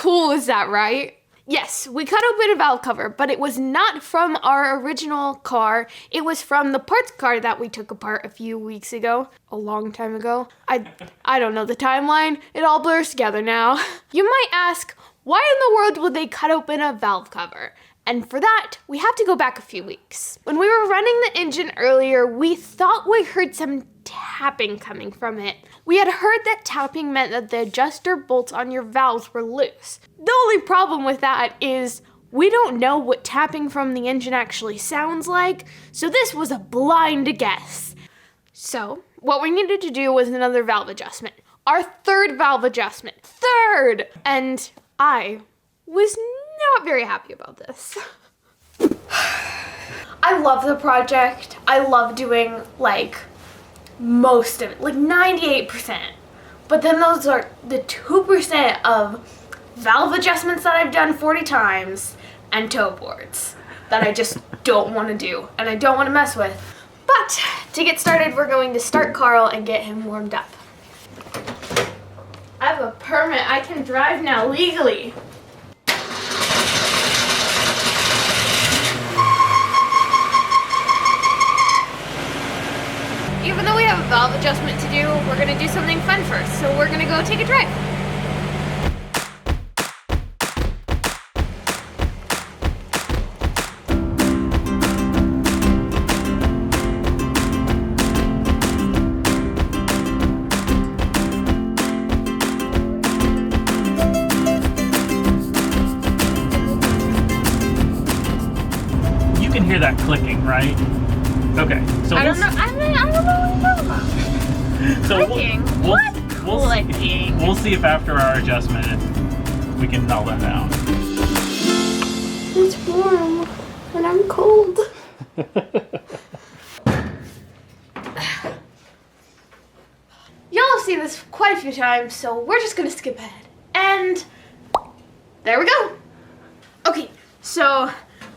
cool is that, right? Yes, we cut open a valve cover, but it was not from our original car. It was from the parts car that we took apart a few weeks ago. A long time ago. I don't know the timeline. It all blurs together now. You might ask, why in the world would they cut open a valve cover? And for that, we have to go back a few weeks. When we were running the engine earlier, we thought we heard some tapping coming from it. We had heard that tapping meant that the adjuster bolts on your valves were loose. The only problem with that is we don't know what tapping from the engine actually sounds like, so this was a blind guess. So, what we needed to do was another valve adjustment. Our third valve adjustment. Third! And I was not very happy about this. I love the project. I love doing most of it, 98%. But then those are the 2% of valve adjustments that I've done 40 times and toe boards that I just don't want to do and I don't want to mess with. But to get started, we're going to start Carl and get him warmed up. I have a permit. I can drive now legally. Even though we have a valve adjustment to do, we're gonna do something fun first. So we're gonna go take a drive. You can hear that clicking, right? Okay, so I don't know what you're talking about. So Clicking? Clicking? We'll see if after our adjustment we can null that down. It's warm and I'm cold. Y'all have seen this quite a few times, so we're just gonna skip ahead. And there we go. Okay, so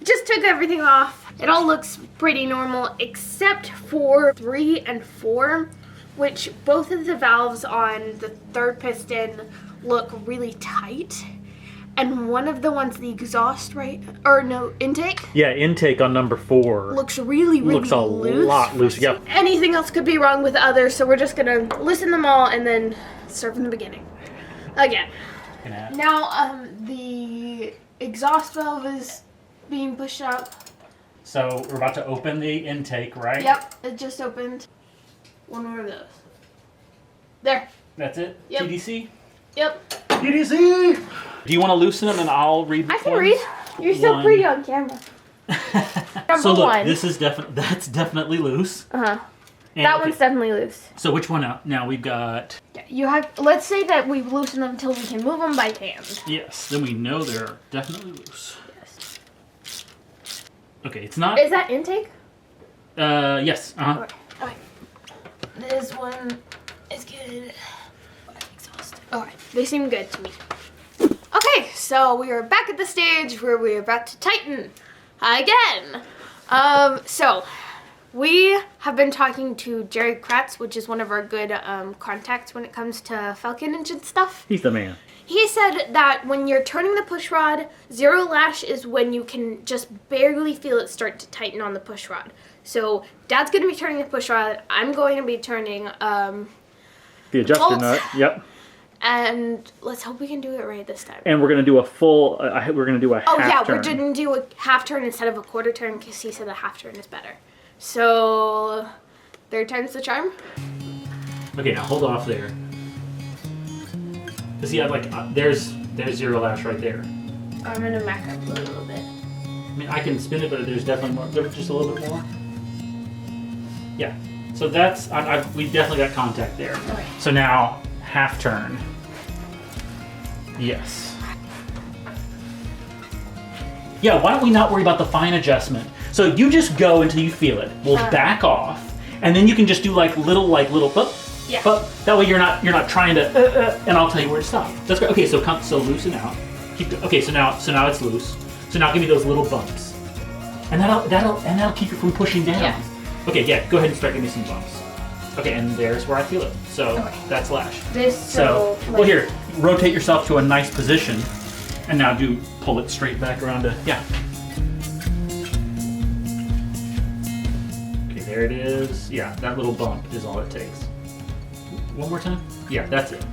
just took everything off. It all looks pretty normal except for 3 and 4, which both of the valves on the third piston look really tight. And one of the ones, the exhaust, intake? Yeah, intake on number 4. Looks really looks a loose. lot loose, yep. Anything else could be wrong with the others, so we're just gonna listen them all and then start from the beginning. Again. Now, the exhaust valve is being pushed up. So we're about to open the intake, right? Yep, it just opened. One more of those. There. That's it? Yep. TDC? Yep. TDC! Do you want to loosen them and I'll read the I can read. You're so pretty on camera. So look, one. this is that's definitely loose. Uh-huh. And That one's definitely loose. So which one now we've got? You have. Let's say that we've loosened them until we can move them by hand. Yes, then we know they're definitely loose. Yes. Okay, it's not. Is that intake? Yes. Okay. This one is good. Exhaust. Alright, they seem good to me. Okay, so we are back at the stage where we are about to tighten again. So we have been talking to Jerry Kratz, which is one of our good contacts when it comes to Falcon engine stuff. He's the man. He said that when you're turning the push rod, 0 lash is when you can just barely feel it start to tighten on the push rod. So Dad's going to be turning the push rod. I'm going to be turning the adjuster bolt. nut. Yep. And let's hope we can do it right this time. And we're gonna do a full. We're gonna do a half turn. Oh yeah, we're gonna do a half turn instead of a quarter turn because he said a half turn is better. So, third time's the charm. Okay, now hold off there. Cause yeah, there's 0 lash right there. I'm gonna back up a little bit. I mean, I can spin it, but there's definitely more. Just a little bit more. Yeah. So that's we definitely got contact there. Okay. So now half turn. Yes. Yeah, why don't we not worry about the fine adjustment? So you just go until you feel it. We'll back off, and then you can just do little but Yeah. But that way you're not trying to and I'll tell you where to stop. That's great. Okay, so loosen out. Okay, so now it's loose. So now give me those little bumps, and that'll keep you from pushing down. Yeah. Okay, yeah. Go ahead and start giving me some bumps. Okay, and there's where I feel it. So that's lash. Well, here, rotate yourself to a nice position. And now do pull it straight back around to, yeah. Okay, there it is. Yeah, that little bump is all it takes. One more time? Yeah, that's it.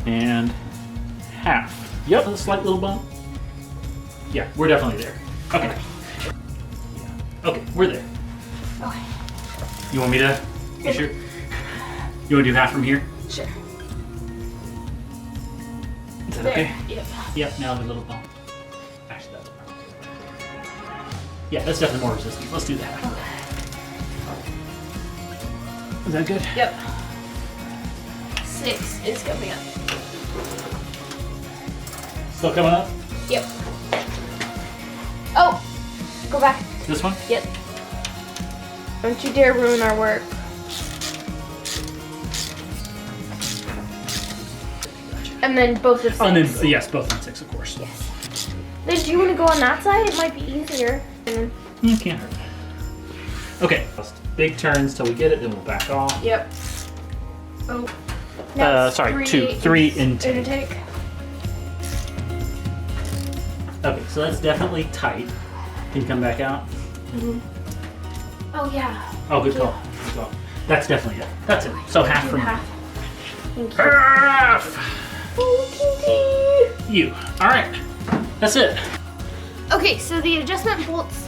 And half. Yep, a slight little bump. Yeah, we're definitely there. Okay. Yeah. Okay, we're there. Okay. You want me to? You sure? You want to do half from here? Sure. Is that There. okay? Yep. Yep, now the little bump. Actually, that's yeah, that's definitely more resistance. Let's do that. Is that good? Yep. 6 is coming up. Still coming up? Yep. Oh! Go back. This one? Yep. Don't you dare ruin our work. And then both of 6. And then, yes, both on 6, of course. Yes. Then do you want to go on that side? It might be easier. And Can't hurt. Okay, big turns till we get it, then we'll back off. yep. Oh. Now it's Sorry, 3 intake. intake. Okay, so that's definitely tight. Can you come back out? Oh yeah. Oh, good call. Good call. That's definitely it. That's it. So half from Half. Thank you. half. Oh, You. All right. That's it. okay, so the adjustment bolts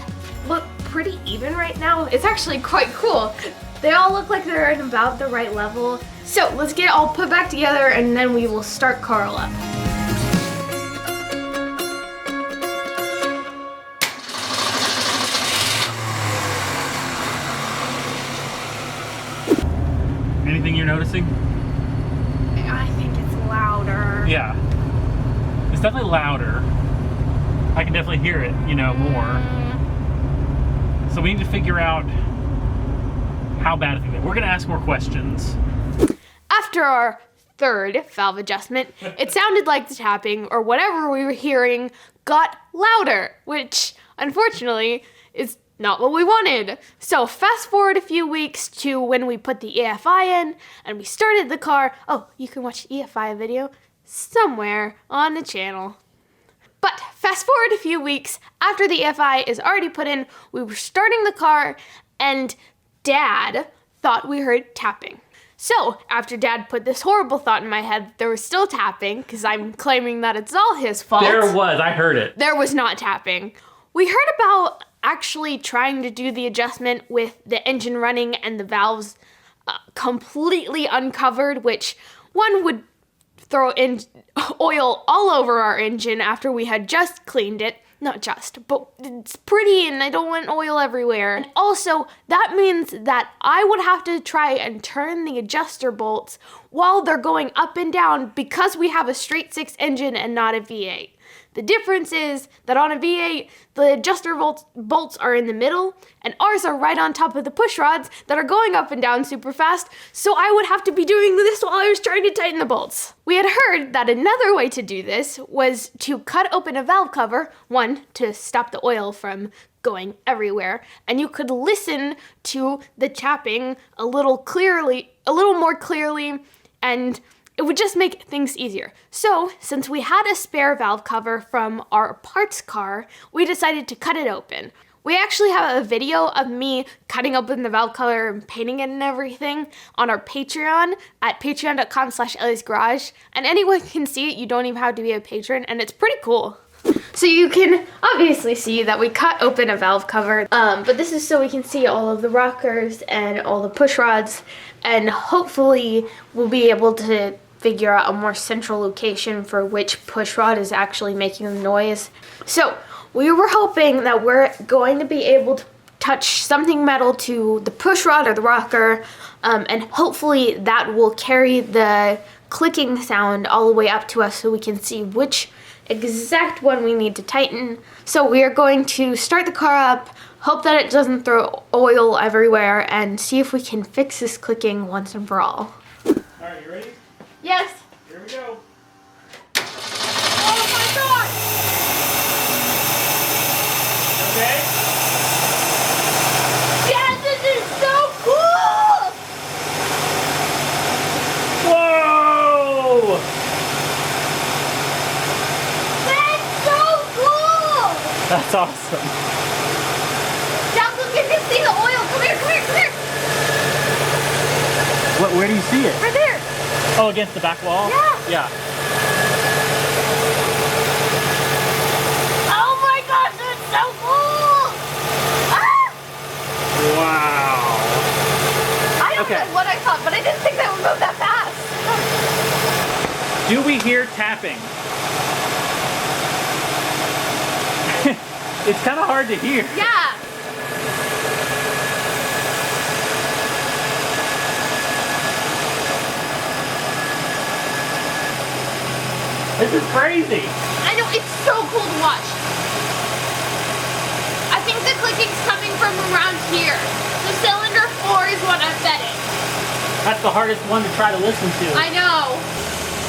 look pretty even right now. It's actually quite cool. They all look like they're at about the right level. So let's get it all put back together and then we will start Carl up. Anything you're noticing? I think it's louder. Yeah. It's definitely louder. I can definitely hear it, more. So we need to figure out how bad it is. We're going to ask more questions. After our third valve adjustment, it sounded like the tapping or whatever we were hearing got louder, which unfortunately is not what we wanted. So fast forward a few weeks to when we put the EFI in and we started the car. Oh, you can watch the EFI video somewhere on the channel. But fast forward a few weeks after the EFI is already put in, we were starting the car and Dad thought we heard tapping. So after Dad put this horrible thought in my head, there was still tapping because I'm claiming that it's all his fault. There was. I heard it. There was not tapping. We heard about actually trying to do the adjustment with the engine running and the valves completely uncovered, which one would throw in oil all over our engine after we had just cleaned it. Not just, but it's pretty and I don't want oil everywhere. And also, that means that I would have to try and turn the adjuster bolts while they're going up and down because we have a straight 6 engine and not a V8. The difference is that on a V8, the adjuster bolts are in the middle, and ours are right on top of the push rods that are going up and down super fast, so I would have to be doing this while I was trying to tighten the bolts. We had heard that another way to do this was to cut open a valve cover, one, to stop the oil from going everywhere, and you could listen to the tapping a little more clearly, and it would just make things easier. So, since we had a spare valve cover from our parts car, we decided to cut it open. We actually have a video of me cutting open the valve cover and painting it and everything on our Patreon at patreon.com/Ellie'sGarage. And anyone can see it, you don't even have to be a patron, and it's pretty cool. So you can obviously see that we cut open a valve cover, but this is so we can see all of the rockers and all the push rods, and hopefully we'll be able to figure out a more central location for which push rod is actually making the noise. So we were hoping that we're going to be able to touch something metal to the push rod or the rocker, and hopefully that will carry the clicking sound all the way up to us so we can see which exact one we need to tighten. So we are going to start the car up, hope that it doesn't throw oil everywhere, and see if we can fix this clicking once and for all. Alright, you ready? Yes. Here we go. Oh my god! Okay? Dad, this is so cool! Whoa! That's awesome. Dad, look at this thing of oil. Come here, come here, come here. Where do you see it? Right there. Oh, against the back wall? Yeah. Yeah. Oh my gosh, that's so cool. Ah! Wow. I don't know what I thought, but I didn't think that would move that fast. Do we hear tapping? It's kind of hard to hear. Yeah. This is crazy. I know, it's so cool to watch. I think the clicking's coming from around here. So cylinder 4 is what I'm betting. That's the hardest one to try to listen to. I know.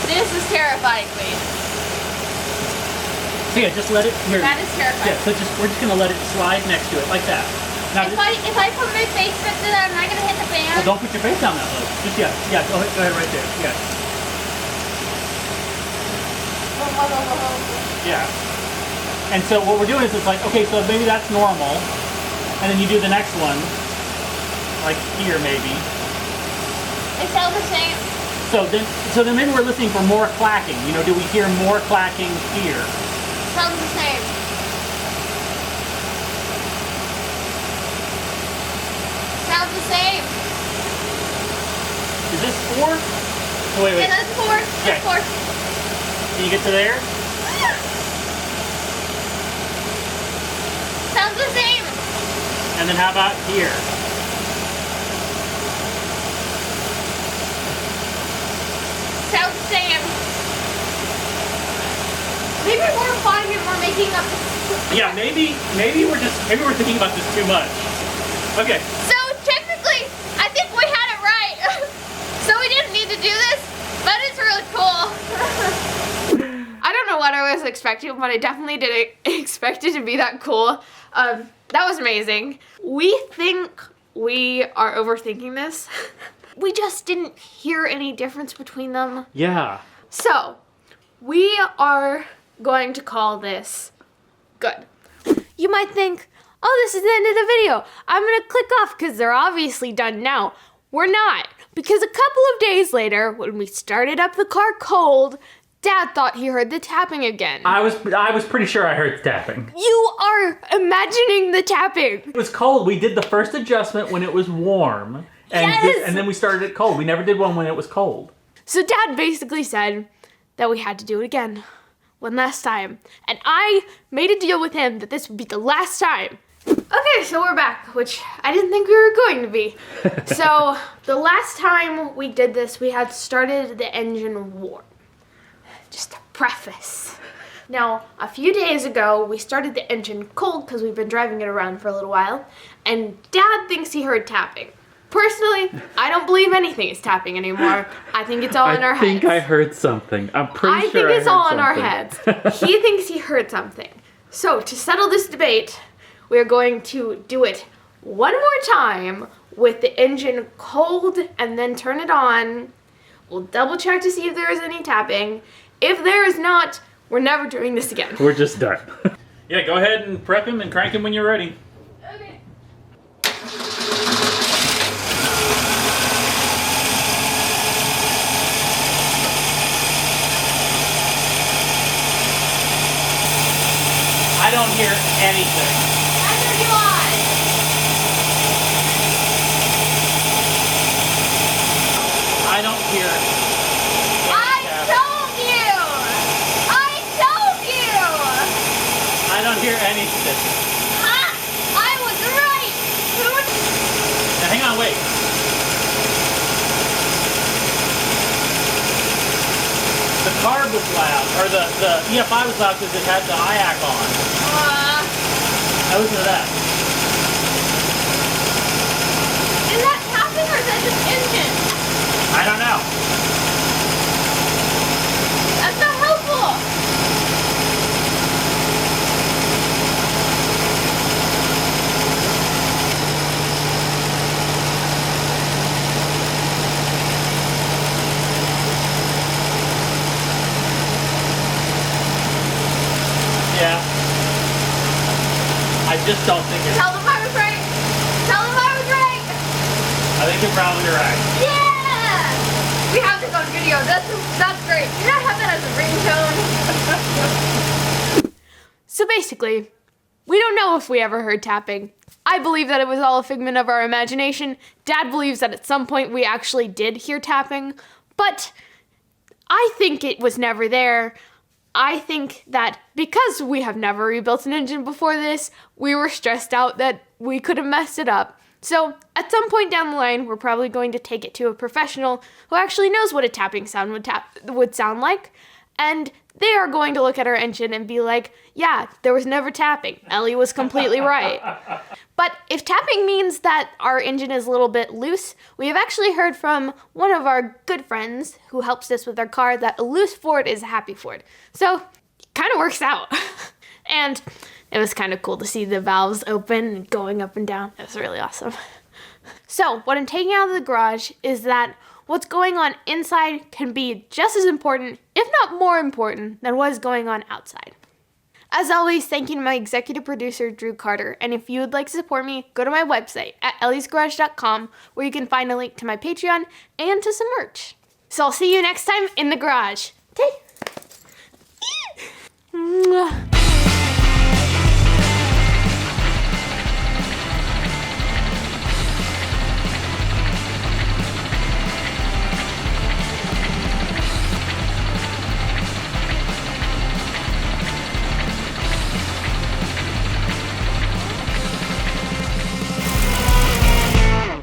This is terrifying me. So yeah, just let it here. That is terrifying. Yeah, so we're just gonna let it slide next to it like that. Now, If I put my face next to that, am I gonna hit the fan? well, don't put your face down that low. Just yeah, go ahead right there. Yeah. Yeah. And so what we're doing is it's like, okay, so maybe that's normal. And then you do the next one. Like here maybe. They sound the same. So then maybe we're listening for more clacking. You know, do we hear more clacking here? Sounds the same. Sounds the same. Is this 4? Oh, wait. Yeah, that's 4. Okay. That's 4. Can you get to there? Sounds the same. And then how about here? Sounds the same. Maybe we're finding we're making up. Yeah, maybe we're thinking about this too much. Okay. So technically, I think we had it right. So we didn't need to do this, but it's really cool. I don't know what I was expecting, but I definitely didn't expect it to be that cool. That was amazing. We think we are overthinking this. We just didn't hear any difference between them. Yeah. So, we are going to call this good. You might think, oh, this is the end of the video. I'm gonna click off because they're obviously done now. We're not, because a couple of days later, when we started up the car cold, Dad thought he heard the tapping again. I was pretty sure I heard the tapping. You are imagining the tapping. It was cold. We did the first adjustment when it was warm. And, Yes! and then we started it cold. We never did one when it was cold. So Dad basically said that we had to do it again. One last time. And I made a deal with him that this would be the last time. Okay, so we're back, which I didn't think we were going to be. So the last time we did this, we had started the engine warm. Just a preface. Now, a few days ago, we started the engine cold because we've been driving it around for a little while, and Dad thinks he heard tapping. Personally, I don't believe anything is tapping anymore. I think it's all in our heads. I think I heard something. I'm pretty I sure think it's all in in our heads. He thinks he heard something. So, to settle this debate, we're going to do it one more time with the engine cold and then turn it on. We'll double check to see if there is any tapping. If there is not, we're never doing this again. We're just done. Yeah, go ahead and prep him and crank him when you're ready. Okay. I don't hear anything. Neither do I. I don't hear I told you! I told you! I don't hear anything. Ah, I was right! Now hang on, wait. The carb was loud, or the EFI was loud because it had the IAC on. Now listen to that. Is that tapping or is that just engine? I don't know. That's not helpful! Yeah. just don't think it. Tell them I was right. Tell them I was right. I think you're probably right. Yeah. We have this on video. That's great. Can I have that as a ringtone? So basically, we don't know if we ever heard tapping. I believe that it was all a figment of our imagination. Dad believes that at some point we actually did hear tapping, but I think it was never there. I think that because we have never rebuilt an engine before this, we were stressed out that we could have messed it up. So at some point down the line, we're probably going to take it to a professional who actually knows what a tapping sound would sound like, and they are going to look at our engine and be like, yeah, there was never tapping. Ellie was completely right. But if tapping means that our engine is a little bit loose, we have actually heard from one of our good friends who helps us with our car that a loose Ford is a happy Ford. So it kind of works out. And it was kind of cool to see the valves open and going up and down. It was really awesome. So what I'm taking out of the garage is that what's going on inside can be just as important, if not more important, than what is going on outside. As always, thank you to my executive producer, Drew Carter, and if you would like to support me, go to my website at elliesgarage.com, where you can find a link to my Patreon and to some merch. So I'll see you next time in the garage. Okay?